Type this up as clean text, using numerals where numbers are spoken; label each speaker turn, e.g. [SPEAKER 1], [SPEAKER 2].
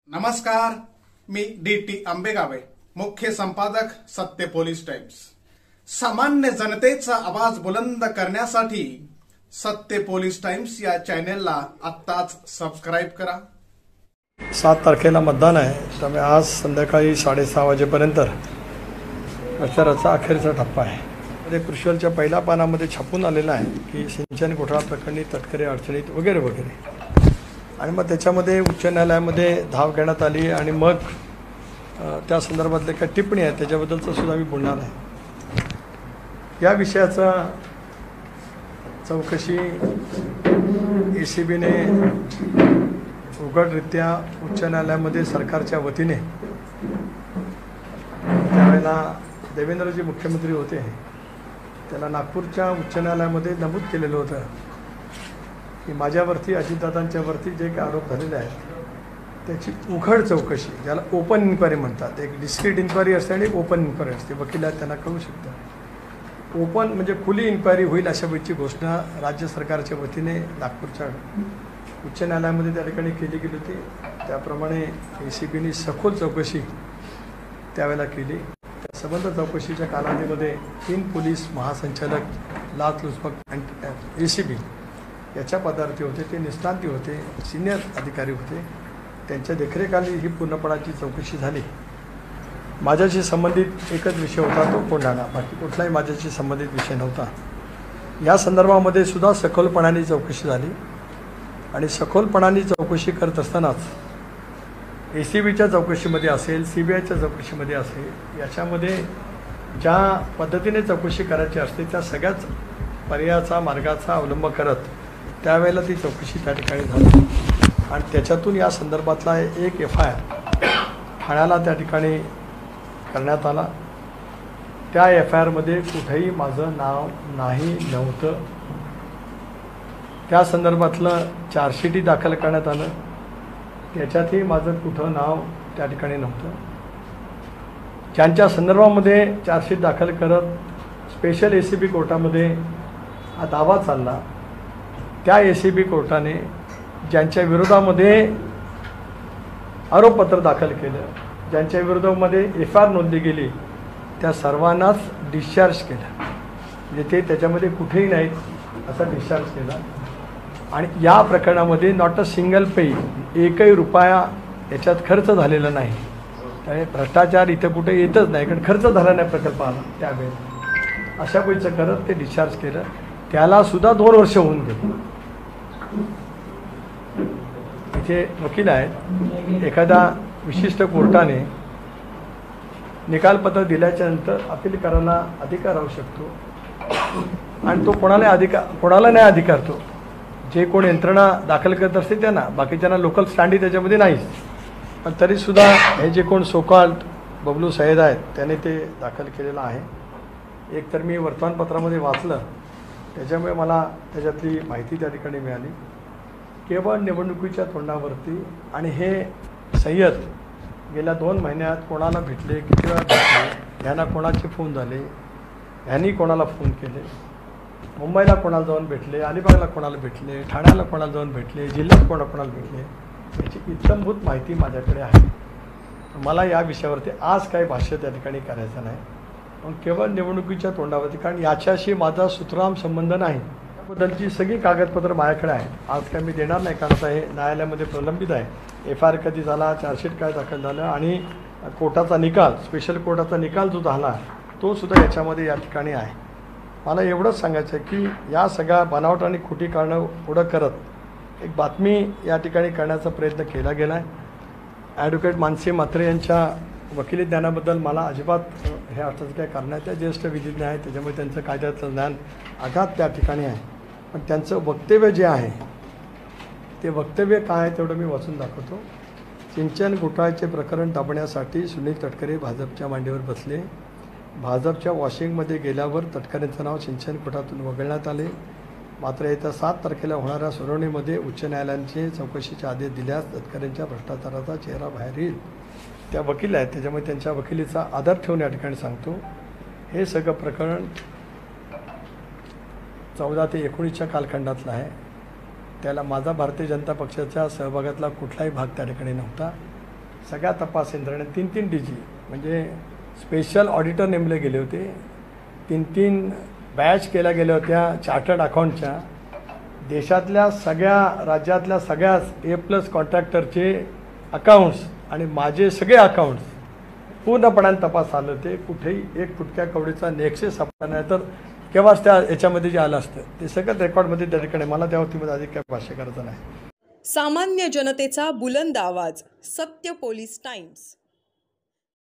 [SPEAKER 1] नमस्कार, मी डी.टी. आंबेगावे, मुख्य संपादक सत्य पोलीस टाइम्स। सामान्य जनतेचा आवाज बुलंद करण्यासाठी सत्य पोलीस टाइम्स या चॅनेलला आत्ताच सबस्क्राइब करा।
[SPEAKER 2] 7 तारखेला मतदान आहे, त्यामुळे आज संध्याकाळी 6:30 वाजेपर्यंत प्रचाराचा अखेरचा टप्पा आहे। मध्ये कृषीवलच्या पहिल्या पानामध्ये छापून आलेला आहे की सिंचन घोटाळा प्रकरणी तटकरे अडचणीत वगैरे वगैरे, आणि मग त्याच्यामध्ये उच्च न्यायालयामध्ये धाव घेण्यात आली आणि मग त्या संदर्भातले काही टिप्पणी आहेत त्याच्याबद्दलचं सुद्धा मी बोलणार आहे। या विषयाचा चौकशी ACBने उघडरित्या उच्च न्यायालयामध्ये सरकारच्या वतीने, त्यावेळेला देवेंद्रजी मुख्यमंत्री होते, त्याला नागपूरच्या उच्च न्यायालयामध्ये नमूद केलेलं होतं की माझ्यावरती अजितदादांच्यावरती जे काही आरोप झालेले आहेत त्याची उघड चौकशी, ज्याला ओपन इन्क्वायरी म्हणतात, एक डिस्क्रीट इन्क्वायरी असते आणि एक ओपन इन्क्वायरी असते, वकील आहेत त्यांना कळू शकतं। ओपन म्हणजे खुली इन्क्वायरी होईल अशा वेळची घोषणा राज्य सरकारच्या वतीने नागपूरच्या उच्च न्यायालयामध्ये त्या ठिकाणी केली गेली होती। त्याप्रमाणे ACBने सखोल चौकशी त्यावेळेला केली। त्या संबंध चौकशीच्या कालावधीमध्ये 3 पोलीस महासंचालक लाचलुचपत ACB याच्या पदावरती होते, ते निष्णांती होते, सिनियर अधिकारी होते, त्यांच्या देखरेखाली ही पूर्णपणाची चौकशी झाली। माझ्याशी संबंधित एकच विषय होता, तो कोंढाणा, बाकी कुठलाही माझ्याशी संबंधित विषय नव्हता। या संदर्भामध्ये सुद्धा सखोलपणाने चौकशी झाली आणि सखोलपणाने चौकशी करत असतानाच ACBच्या चौकशीमध्ये असेल, CBIच्या चौकशीमध्ये असेल, याच्यामध्ये ज्या पद्धतीने चौकशी करायची असते त्या सगळ्याच पर्यायाचा मार्गाचा अवलंब करत त्यावेळेला ती चौकशी त्या ठिकाणी झाली आणि त्याच्यातून या संदर्भातला एक FIR ठाण्याला त्या ठिकाणी करण्यात आला। त्या FIRमध्ये कुठेही माझं नाव नव्हतं। त्या संदर्भातलं चार्जशीटही दाखल करण्यात आलं, त्याच्यातही माझं कुठं नाव त्या ठिकाणी नव्हतं। ज्यांच्या संदर्भामध्ये चार्जशीट दाखल करत स्पेशल ACB कोर्टामध्ये हा दावा चालला, त्या ACB कोर्टाने ज्यांच्या विरोधामध्ये आरोपपत्र दाखल केलं, ज्यांच्या विरोधामध्ये FIR नोंदली गेली, त्या सर्वांनाच डिस्चार्ज केलं, म्हणजे ते त्याच्यामध्ये कुठेही नाहीत असा डिस्चार्ज केला। आणि या प्रकरणामध्ये नॉट अ सिंगल पे, एकही रुपया याच्यात खर्च झालेला नाही। त्यामुळे भ्रष्टाचार इथं कुठे येतच नाही, कारण खर्च झाला नाही प्रकल्पाला त्यावेळेस, अशा पैसे करत ते डिस्चार्ज केलं। त्याला सुद्धा 2 वर्ष होऊन गेली। इथे वकील आहेत, एखादा विशिष्ट कोर्टाने निकालपत्र दिल्याच्या नंतर अपील करायला अधिकार राहू शकतो आणि तो कोणाला नाही अधिकार, तो जे कोण यंत्रणा दाखल करत असते त्यांना, बाकीच्यांना लोकल स्टँडी त्याच्यामध्ये नाहीच। पण तरीसुद्धा हे जे कोण सोकॉल्ड बबलू सय्यद आहेत त्याने ते दाखल केलेलं आहे। एक तर मी वर्तमानपत्रामध्ये वाचलं, त्याच्यामुळे मला त्याच्यातली माहिती त्या ठिकाणी मिळाली। केवळ निवडणुकीच्या तोंडावरती, आणि हे सय्यद गेल्या 2 महिन्यात कोणाला भेटले, किती वेळा भेटले, ह्यांना कोणाचे फोन झाले, ह्यांनी कोणाला फोन केले, मुंबईला कोणाला जाऊन भेटले, अलिबागला कोणाला भेटले, ठाण्याला कोणाला जाऊन भेटले, जिल्ह्यात कोणाला भेटले, याची इत्थंभूत माहिती माझ्याकडे आहे। मला या विषयावरती आज काही भाष्य त्या ठिकाणी करायचं नाही, पण केवळ निवडणुकीच्या तोंडावरती, कारण याच्याशी माझा सुतराम संबंध नाही। त्याबद्दलची सगळी कागदपत्र माझ्याकडे आहेत। आज काय मी देणार नाही, कारण आता हे न्यायालयामध्ये प्रलंबित आहे। FIR कधी झाला, चार्जशीट काय दाखल झालं आणि कोर्टाचा निकाल, स्पेशल कोर्टाचा निकाल जो झाला तो सुद्धा याच्यामध्ये या ठिकाणी आहे। मला एवढंच सांगायचं आहे की या सगळ्या बनावट आणि खोटी कारणं पुढं करत एक बातमी या ठिकाणी करण्याचा प्रयत्न केला गेला आहे। ॲडव्होकेट मानसी म्हात्रे यांच्या वकिली ज्ञानाबद्दल मला अजिबात हे अर्थाचं काय करण्यात, त्या ज्येष्ठ विधिज्ञ आहे, त्याच्यामुळे त्यांचं कायद्याचं ज्ञान आघात त्या ठिकाणी आहे। पण त्यांचं वक्तव्य जे आहे ते वक्तव्य काय आहे तेवढं मी वाचून दाखवतो। सिंचन घोटाळ्याचे प्रकरण दाबण्यासाठी सुनील तटकरे भाजपच्या मांडीवर बसले। भाजपच्या वॉशिंगमध्ये गेल्यावर तटकरेंचं नाव सिंचन घोटाळ्यातून वगळण्यात आले। मात्र येत्या 7 तारखेला होणाऱ्या सुनावणीमध्ये उच्च न्यायालयाने चौकशीचे आदेश दिल्यास तटकरेंच्या भ्रष्टाचाराचा चेहरा बाहेर येईल। त्या वकील आहेत, त्याच्यामुळे त्यांच्या वकिलीचा आदर ठेवून या ठिकाणी सांगतो, हे सगळं प्रकरण 14 ते 19च्या कालखंडातलं आहे। त्याला माझा भारतीय जनता पक्षाच्या सहभागातला कुठलाही भाग त्या ठिकाणी नव्हता। सगळ्या तपास यंत्रणा 3 DG म्हणजे स्पेशल ऑडिटर नेमले गेले होते. 3 बॅच केल्या गेल्या होत्या चार्टर्ड अकाउंटच्या. देशातल्या सगळ्या राज्यातल्या सगळ्या A+ कॉन्ट्रॅक्टरचे अकाउंट्स आणि माझे सगळे अकाउंट्स पूर्णपणाने तपास आले होते. कुठेही एक फुटक्या कवडीचा नेक्सेस सापडला नाही, तर केव्हाच त्या याच्यामध्ये जे आलं असतं ते सगळं रेकॉर्डमध्ये त्या ठिकाणी. मला त्या बाबतीमध्ये अधिक काय भाष्य करायचं नाही.
[SPEAKER 3] सामान्य जनतेचा बुलंद आवाज, सत्य पोलीस टाइम्स.